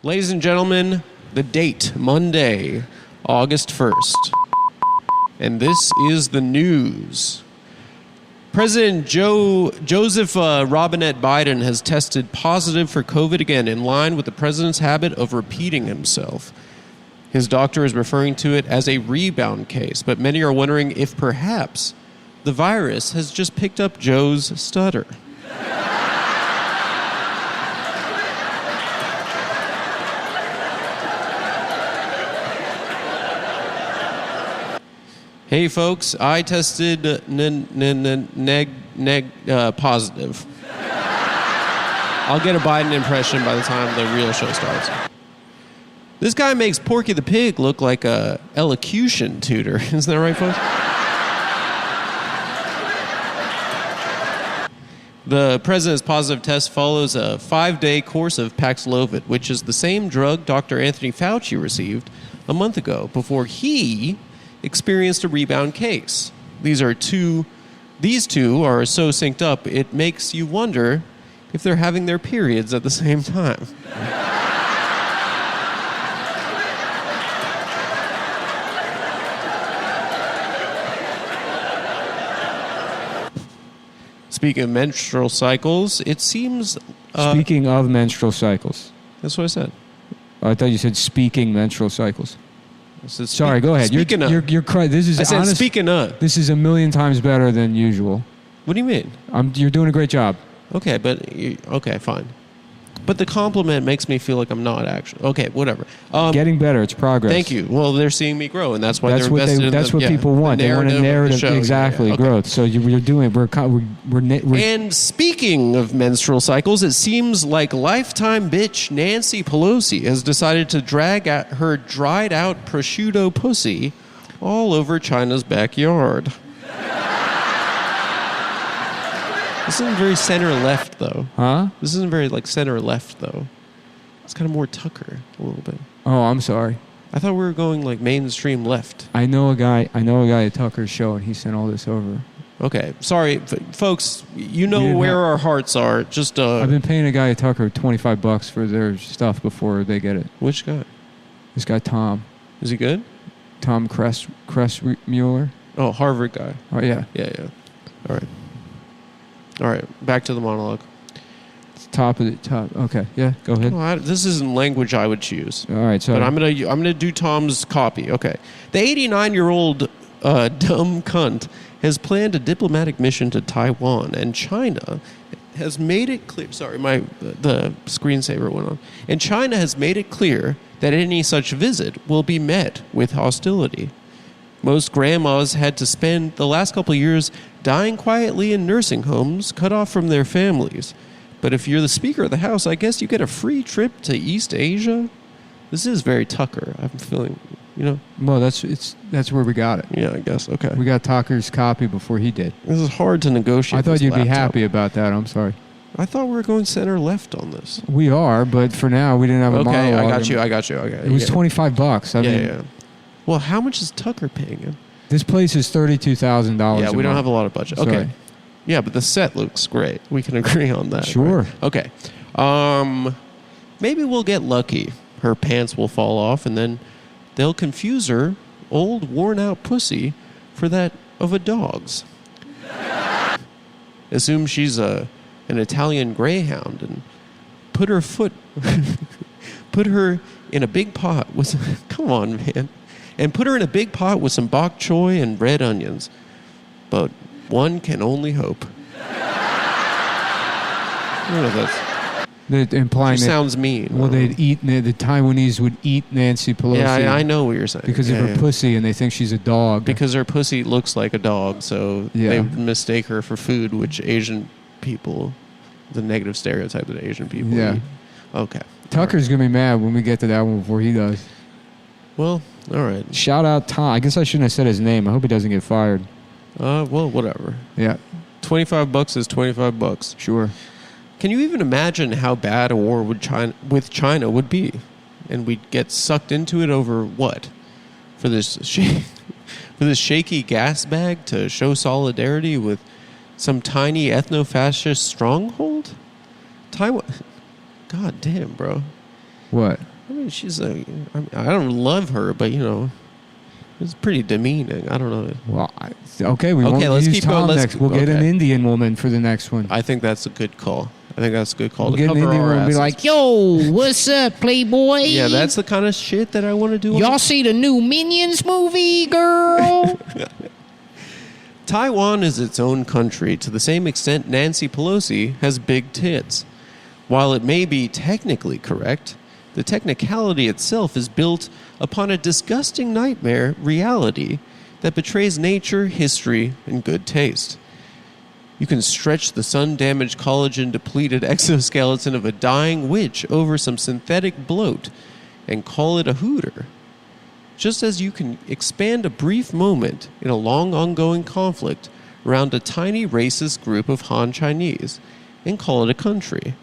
Ladies and gentlemen, the date, Monday, August 1st. And this is the news. President Joseph Robinette Biden has tested positive for COVID again, in line with the president's habit of repeating himself. His doctor is referring to it as a rebound case, but many are wondering if perhaps the virus has just picked up Joe's stutter. Hey folks, I tested positive. I'll get a Biden impression by the time the real show starts. This guy makes Porky the Pig look like a elocution tutor. Isn't that right, folks? The president's positive test follows a 5-day course of Paxlovid, which is the same drug Dr. Anthony Fauci received a month ago before he experienced a rebound case. These two are so synced up, it makes you wonder if they're having their periods at the same time. Speaking of menstrual cycles, it seems... Speaking of menstrual cycles. That's what I said. I thought you said speaking menstrual cycles. Sorry, go ahead. Speaking of. This is I said honest, speaking of. This is a million times better than usual. What do you mean? You're doing a great job. Okay, okay, fine. But the compliment makes me feel like I'm not actually. Okay, whatever. Getting better. It's progress. Thank you. Well, they're seeing me grow, and that's why they're invested in That's what people want. They want a narrative. Exactly, yeah. Okay. Growth. So you're doing. We're And speaking of menstrual cycles, it seems like lifetime bitch Nancy Pelosi has decided to drag out her dried out prosciutto pussy all over China's backyard. This isn't very center-left, though. Huh? This isn't very, center-left, though. It's kind of more Tucker, a little bit. Oh, I'm sorry. I thought we were going, mainstream left. I know a guy at Tucker's show, and he sent all this over. Okay. Sorry, folks. You know where our hearts are. Just, I've been paying a guy at Tucker $25 for their stuff before they get it. Which guy? This guy, Tom. Is he good? Tom Kressmuller. Oh, Harvard guy. Oh, yeah. Yeah. All right, back to the monologue. Top. Okay, yeah, go ahead. Well, this isn't language I would choose. All right, so but I'm gonna do Tom's copy. Okay, the 89-year-old dumb cunt has planned a diplomatic mission to Taiwan, and China has made it clear. Sorry, the screensaver went on. And China has made it clear that any such visit will be met with hostility. Most grandmas had to spend the last couple of years dying quietly in nursing homes, cut off from their families. But if you're the Speaker of the House, I guess you get a free trip to East Asia. This is very Tucker. I'm feeling, Well, that's where we got it. Yeah, I guess. Okay. We got Tucker's copy before he did. This is hard to negotiate. I thought you'd be happy about that. I'm sorry. I thought we were going center-left on this. We are, but for now, we didn't have a monologue. Okay, I got you. Okay. It was $25. I mean, yeah. Well, how much is Tucker paying him? This place is $32,000. Yeah, we don't have a lot of budget. Sorry. Okay. Yeah, but the set looks great. We can agree on that. Sure. Right? Okay. Maybe we'll get lucky. Her pants will fall off, and then they'll confuse her old, worn-out pussy for that of a dog's. Assume she's an Italian greyhound, and put her in a big pot with come on, man. And put her in a big pot with some bok choy and red onions. But one can only hope. I don't know if that's... They're implying she sounds mean. Well, the Taiwanese would eat Nancy Pelosi. Yeah, I know what you're saying. Because of her pussy, and they think she's a dog. Because her pussy looks like a dog, so they mistake her for food, which Asian people... The negative stereotype that Asian people eat. Okay. Tucker's going to be mad when we get to that one before he does. Well, all right. Shout out Tom. I guess I shouldn't have said his name. I hope he doesn't get fired. Well, whatever. Yeah. $25 is $25. Sure. Can you even imagine how bad a war with China would be? And we'd get sucked into it over what? For this shaky gas bag to show solidarity with some tiny ethno-fascist stronghold? Taiwan. God damn, bro. What? I mean, I don't love her, but, it's pretty demeaning. I don't know. Well, okay, we won't let's use keep Tom going. next. We'll get an Indian woman for the next one. I think that's a good call. We'll to get cover an Indian our woman and be asses. like, yo, what's up, Playboy? Yeah, that's the kind of shit that I want to do. Y'all see the new Minions movie, girl? Taiwan is its own country to the same extent Nancy Pelosi has big tits. While it may be technically correct, the technicality itself is built upon a disgusting nightmare reality that betrays nature, history, and good taste. You can stretch the sun-damaged, collagen-depleted exoskeleton of a dying witch over some synthetic bloat and call it a hooter. Just as you can expand a brief moment in a long ongoing conflict around a tiny racist group of Han Chinese and call it a country.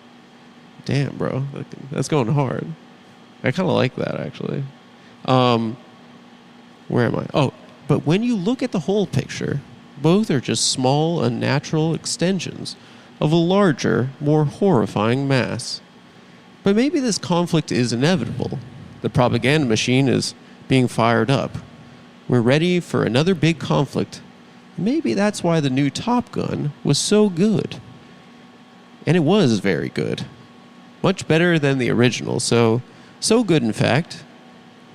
Damn, bro. That's going hard. I kind of like that, actually. Where am I? Oh, but when you look at the whole picture, both are just small, unnatural extensions of a larger, more horrifying mass. But maybe this conflict is inevitable. The propaganda machine is being fired up. We're ready for another big conflict. Maybe that's why the new Top Gun was so good. And it was very good. Much better than the original. So good in fact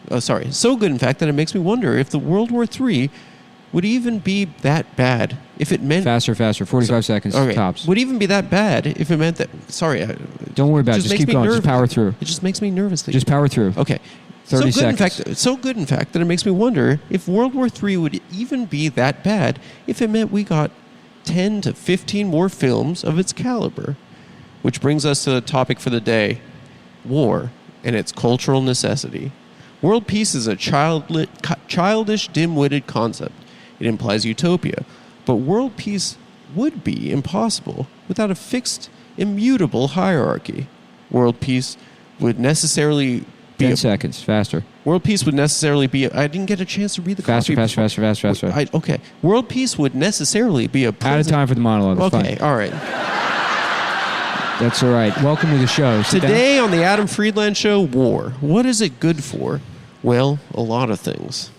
that it makes me wonder if the World War III would even be that bad if it meant... Faster, 45 seconds, okay. tops. Would even be that bad if it meant that... Sorry. Don't worry about it. Just keep going. Just power through. It just makes me nervous. Just power through. Okay. 30 seconds. So good, in fact, that it makes me wonder if World War III would even be that bad if it meant we got 10 to 15 more films of its caliber. Which brings us to the topic for the day, war and its cultural necessity. World peace is a childish, dim-witted concept. It implies utopia. But world peace would be impossible without a fixed, immutable hierarchy. World peace would necessarily be... 10 seconds, faster. World peace would necessarily be... I didn't get a chance to read the copy. Faster. Okay. World peace would necessarily be a... Out of time for the monologue. Okay, all right. That's all right. Welcome to the show. Today on the Adam Friedland Show, war. What is it good for? Well, a lot of things.